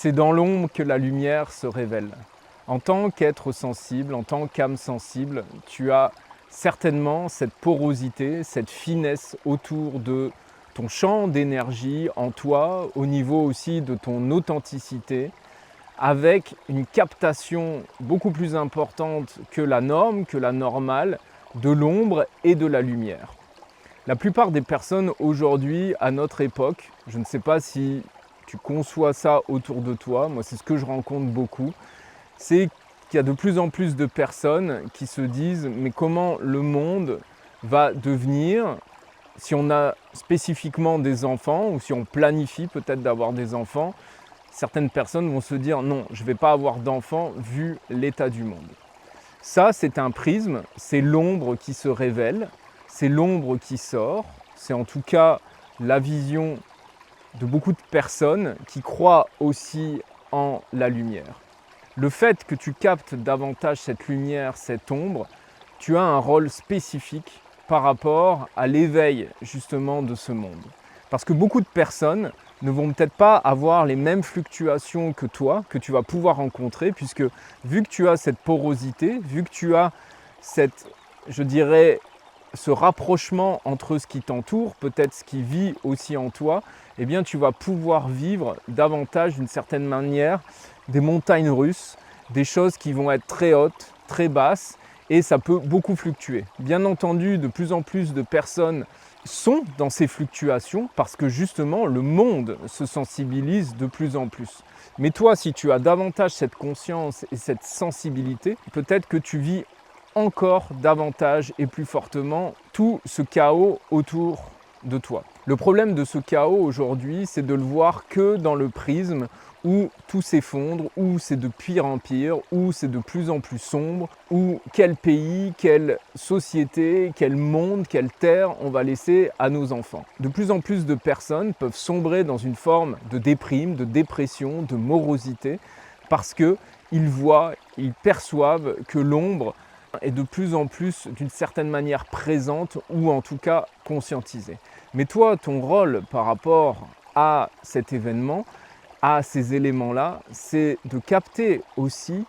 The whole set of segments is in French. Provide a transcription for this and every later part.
C'est dans l'ombre que la lumière se révèle. En tant qu'être sensible, en tant qu'âme sensible, tu as certainement cette porosité, cette finesse autour de ton champ d'énergie en toi, au niveau aussi de ton authenticité, avec une captation beaucoup plus importante que la norme, que la normale, de l'ombre et de la lumière. La plupart des personnes aujourd'hui, à notre époque, je ne sais pas si tu conçois ça autour de toi, moi c'est ce que je rencontre beaucoup, c'est qu'il y a de plus en plus de personnes qui se disent mais comment le monde va devenir si on a spécifiquement des enfants ou si on planifie peut-être d'avoir des enfants. Certaines personnes vont se dire non, je ne vais pas avoir d'enfants vu l'état du monde. Ça, c'est un prisme, c'est l'ombre qui se révèle, c'est l'ombre qui sort, c'est en tout cas la vision de beaucoup de personnes qui croient aussi en la lumière. Le fait que tu captes davantage cette lumière, cette ombre, tu as un rôle spécifique par rapport à l'éveil justement de ce monde. Parce que beaucoup de personnes ne vont peut-être pas avoir les mêmes fluctuations que toi, que tu vas pouvoir rencontrer, puisque vu que tu as cette porosité, vu que tu as cette, je dirais, ce rapprochement entre ce qui t'entoure, peut-être ce qui vit aussi en toi, eh bien tu vas pouvoir vivre davantage d'une certaine manière des montagnes russes, des choses qui vont être très hautes, très basses, et ça peut beaucoup fluctuer. Bien entendu, de plus en plus de personnes sont dans ces fluctuations parce que justement le monde se sensibilise de plus en plus. Mais toi, si tu as davantage cette conscience et cette sensibilité, peut-être que tu vis encore davantage et plus fortement tout ce chaos autour de toi. Le problème de ce chaos aujourd'hui, c'est de le voir que dans le prisme où tout s'effondre, où c'est de pire en pire, où c'est de plus en plus sombre, où quel pays, quelle société, quel monde, quelle terre on va laisser à nos enfants. De plus en plus de personnes peuvent sombrer dans une forme de déprime, de dépression, de morosité, parce qu'ils voient, ils perçoivent que l'ombre est de plus en plus d'une certaine manière présente ou en tout cas conscientisée. Mais toi, ton rôle par rapport à cet événement, à ces éléments-là, c'est de capter aussi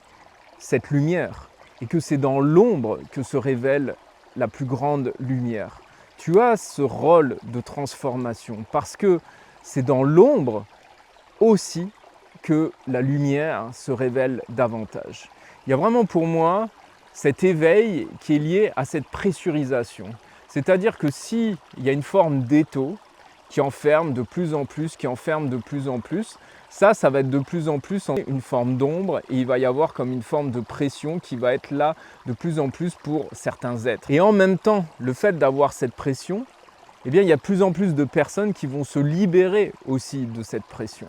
cette lumière et que c'est dans l'ombre que se révèle la plus grande lumière. Tu as ce rôle de transformation parce que c'est dans l'ombre aussi que la lumière se révèle davantage. Il y a vraiment pour moi cet éveil qui est lié à cette pressurisation. C'est-à-dire que s'il y a une forme d'étau qui enferme de plus en plus, ça va être de plus en plus une forme d'ombre et il va y avoir comme une forme de pression qui va être là de plus en plus pour certains êtres. Et en même temps, le fait d'avoir cette pression, eh bien, il y a de plus en plus de personnes qui vont se libérer aussi de cette pression.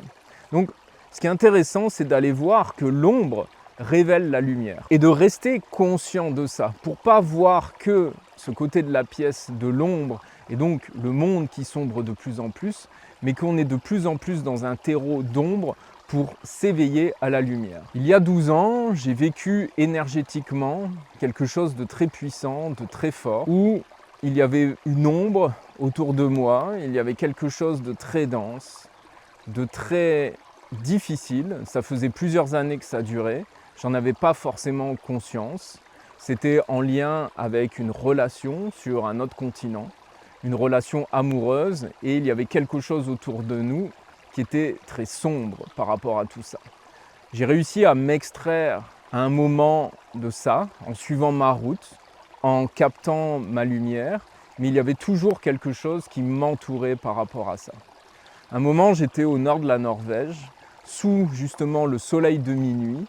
Donc, ce qui est intéressant, c'est d'aller voir que l'ombre révèle la lumière et de rester conscient de ça pour pas voir que ce côté de la pièce de l'ombre et donc le monde qui sombre de plus en plus, mais qu'on est de plus en plus dans un terreau d'ombre pour s'éveiller à la lumière. Il y a 12 ans, j'ai vécu énergétiquement quelque chose de très puissant, de très fort, où il y avait une ombre autour de moi, il y avait quelque chose de très dense, de très difficile. Ça faisait plusieurs années que ça durait. J'en avais pas forcément conscience. C'était en lien avec une relation sur un autre continent, une relation amoureuse, et il y avait quelque chose autour de nous qui était très sombre par rapport à tout ça. J'ai réussi à m'extraire à un moment de ça, en suivant ma route, en captant ma lumière, mais il y avait toujours quelque chose qui m'entourait par rapport à ça. Un moment, j'étais au nord de la Norvège, sous justement le soleil de minuit.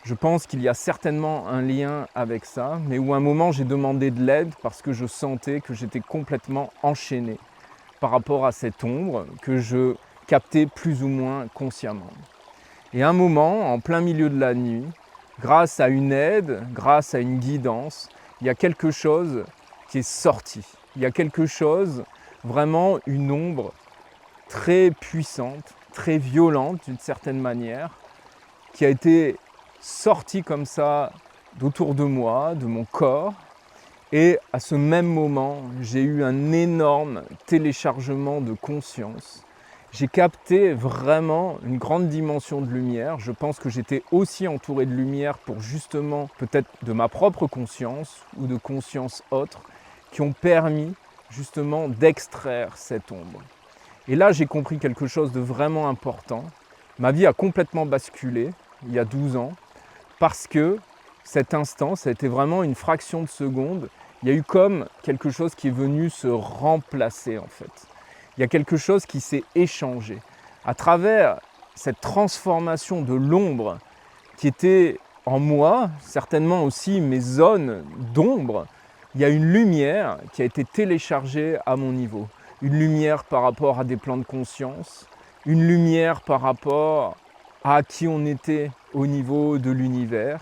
Je pense qu'il y a certainement un lien avec ça, mais où un moment j'ai demandé de l'aide parce que je sentais que j'étais complètement enchaîné par rapport à cette ombre que je captais plus ou moins consciemment. Et un moment, en plein milieu de la nuit, grâce à une aide, grâce à une guidance, il y a quelque chose qui est sorti. Il y a quelque chose, vraiment une ombre très puissante, très violente d'une certaine manière, qui a été sortie comme ça d'autour de moi, de mon corps. Et à ce même moment, j'ai eu un énorme téléchargement de conscience. j'ai capté vraiment une grande dimension de lumière. Je pense que j'étais aussi entouré de lumière pour justement, peut-être de ma propre conscience ou de conscience autre, qui ont permis justement d'extraire cette ombre. Et là, j'ai compris quelque chose de vraiment important. Ma vie a complètement basculé il y a 12 ans parce que cet instant, ça a été vraiment une fraction de seconde. Il y a eu comme quelque chose qui est venu se remplacer en fait. Il y a quelque chose qui s'est échangé. À travers cette transformation de l'ombre qui était en moi, certainement aussi mes zones d'ombre, il y a une lumière qui a été téléchargée à mon niveau. Une lumière par rapport à des plans de conscience, une lumière par rapport à qui on était au niveau de l'univers,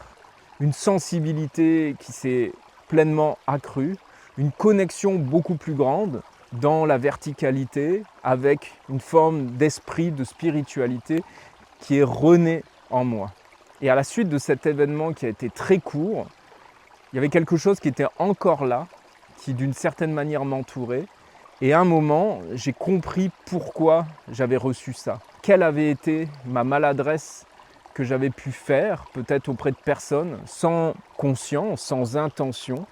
une sensibilité qui s'est pleinement accrue, une connexion beaucoup plus grande dans la verticalité avec une forme d'esprit, de spiritualité qui est renée en moi. Et à la suite de cet événement qui a été très court, il y avait quelque chose qui était encore là, qui d'une certaine manière m'entourait. Et à un moment, j'ai compris pourquoi j'avais reçu ça. Quelle avait été ma maladresse que j'avais pu faire, peut-être auprès de personnes, sans conscience, sans intention.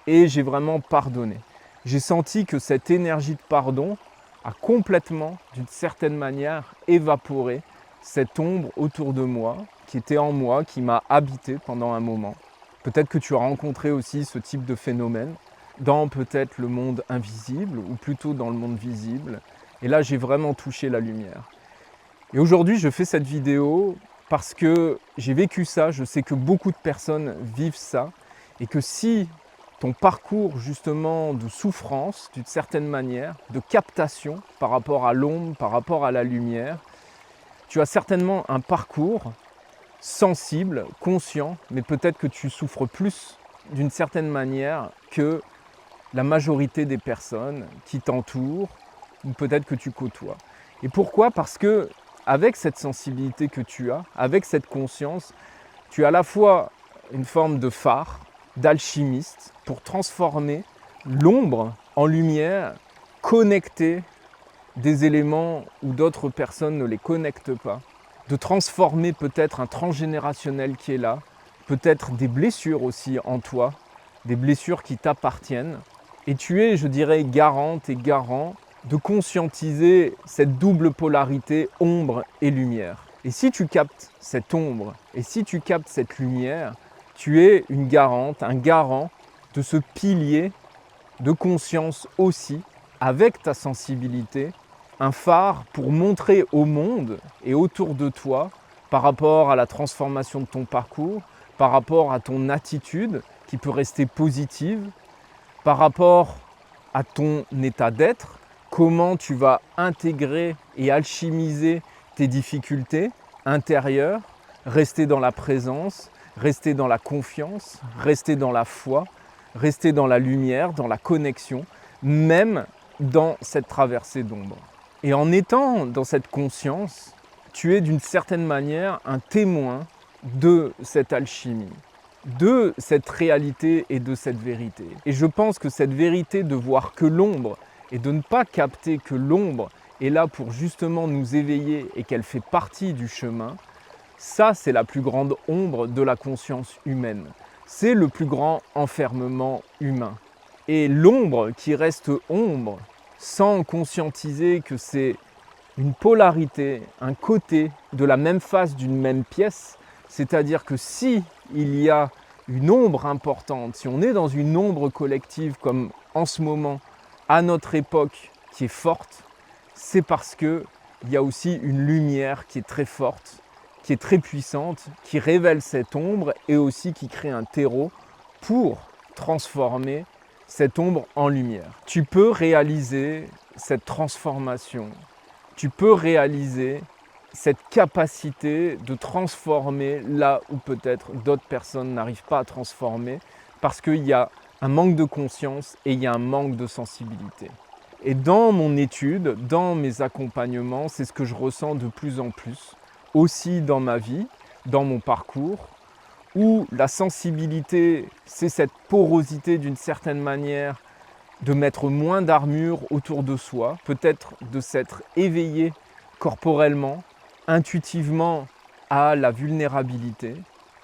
Et j'ai vraiment pardonné. J'ai senti que cette énergie de pardon a complètement, d'une certaine manière, évaporé cette ombre autour de moi, qui était en moi, qui m'a habité pendant un moment. Peut-être que tu as rencontré aussi ce type de phénomène dans peut-être le monde invisible ou plutôt dans le monde visible. Et là, j'ai vraiment touché la lumière. Et aujourd'hui, je fais cette vidéo parce que j'ai vécu ça, je sais que beaucoup de personnes vivent ça et que si ton parcours justement de souffrance, d'une certaine manière, de captation par rapport à l'ombre, par rapport à la lumière, tu as certainement un parcours sensible, conscient, mais peut-être que tu souffres plus d'une certaine manière que la majorité des personnes qui t'entourent ou peut-être que tu côtoies. Et pourquoi ? Parce que avec cette sensibilité que tu as, avec cette conscience, tu as à la fois une forme de phare, d'alchimiste pour transformer l'ombre en lumière, connecter des éléments où d'autres personnes ne les connectent pas, de transformer peut-être un transgénérationnel qui est là, peut-être des blessures aussi en toi, des blessures qui t'appartiennent. Et tu es, je dirais, garante et garant de conscientiser cette double polarité ombre et lumière. Et si tu captes cette ombre et si tu captes cette lumière, tu es une garante, un garant de ce pilier de conscience aussi, avec ta sensibilité, un phare pour montrer au monde et autour de toi, par rapport à la transformation de ton parcours, par rapport à ton attitude qui peut rester positive, par rapport à ton état d'être, comment tu vas intégrer et alchimiser tes difficultés intérieures, rester dans la présence, rester dans la confiance, rester dans la foi, rester dans la lumière, dans la connexion, même dans cette traversée d'ombre. Et en étant dans cette conscience, tu es d'une certaine manière un témoin de cette alchimie, de cette réalité et de cette vérité. Et je pense que cette vérité de voir que l'ombre et de ne pas capter que l'ombre est là pour justement nous éveiller et qu'elle fait partie du chemin, ça c'est la plus grande ombre de la conscience humaine. C'est le plus grand enfermement humain. Et l'ombre qui reste ombre, sans conscientiser que c'est une polarité, un côté de la même face d'une même pièce, c'est-à-dire que si il y a une ombre importante, si on est dans une ombre collective comme en ce moment, à notre époque, qui est forte, c'est parce qu'il y a aussi une lumière qui est très forte, qui est très puissante, qui révèle cette ombre et aussi qui crée un terreau pour transformer cette ombre en lumière. Tu peux réaliser cette transformation, tu peux réaliser cette capacité de transformer là où peut-être d'autres personnes n'arrivent pas à transformer parce qu'il y a un manque de conscience et il y a un manque de sensibilité. Et dans mon étude, dans mes accompagnements, c'est ce que je ressens de plus en plus, aussi dans ma vie, dans mon parcours, où la sensibilité, c'est cette porosité d'une certaine manière de mettre moins d'armure autour de soi, peut-être de s'être éveillé corporellement, intuitivement à la vulnérabilité.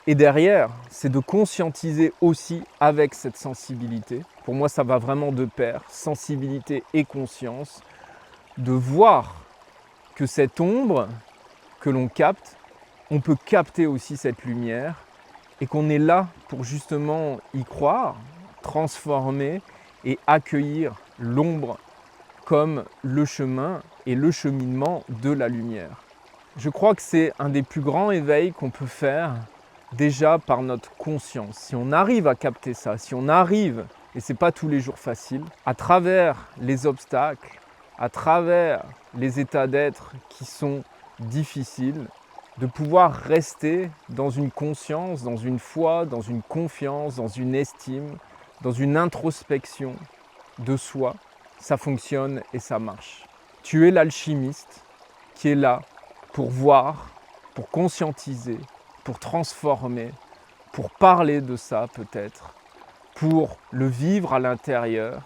Et derrière, c'est de conscientiser aussi avec cette sensibilité. Pour moi, ça va vraiment de pair, sensibilité et conscience, de voir que cette ombre que l'on capte, on peut capter aussi cette lumière et qu'on est là pour justement y croire, transformer et accueillir l'ombre comme le chemin et le cheminement de la lumière. Je crois que c'est un des plus grands éveils qu'on peut faire déjà par notre conscience. Si on arrive à capter ça, si on arrive, et ce n'est pas tous les jours facile, à travers les obstacles, à travers les états d'être qui sont difficiles, de pouvoir rester dans une conscience, dans une foi, dans une confiance, dans une estime, dans une introspection de soi, ça fonctionne et ça marche. Tu es l'alchimiste qui est là pour voir, pour conscientiser, pour transformer, pour parler de ça peut-être, pour le vivre à l'intérieur,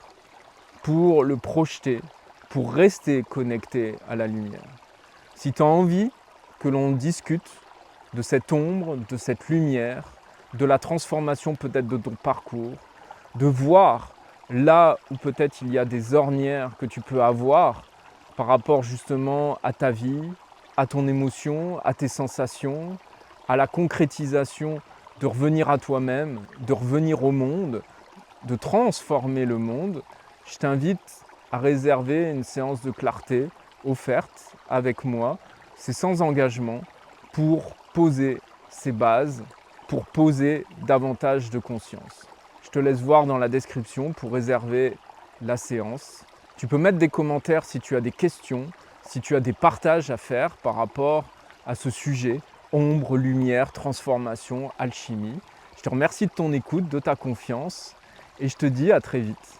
pour le projeter, pour rester connecté à la lumière. Si tu as envie que l'on discute de cette ombre, de cette lumière, de la transformation peut-être de ton parcours, de voir là où peut-être il y a des ornières que tu peux avoir par rapport justement à ta vie, à ton émotion, à tes sensations, à la concrétisation de revenir à toi-même, de revenir au monde, de transformer le monde, je t'invite à réserver une séance de clarté offerte avec moi. C'est sans engagement pour poser ces bases, pour poser davantage de conscience. Je te laisse voir dans la description pour réserver la séance. Tu peux mettre des commentaires si tu as des questions, si tu as des partages à faire par rapport à ce sujet, ombre, lumière, transformation, alchimie. Je te remercie de ton écoute, de ta confiance et je te dis à très vite.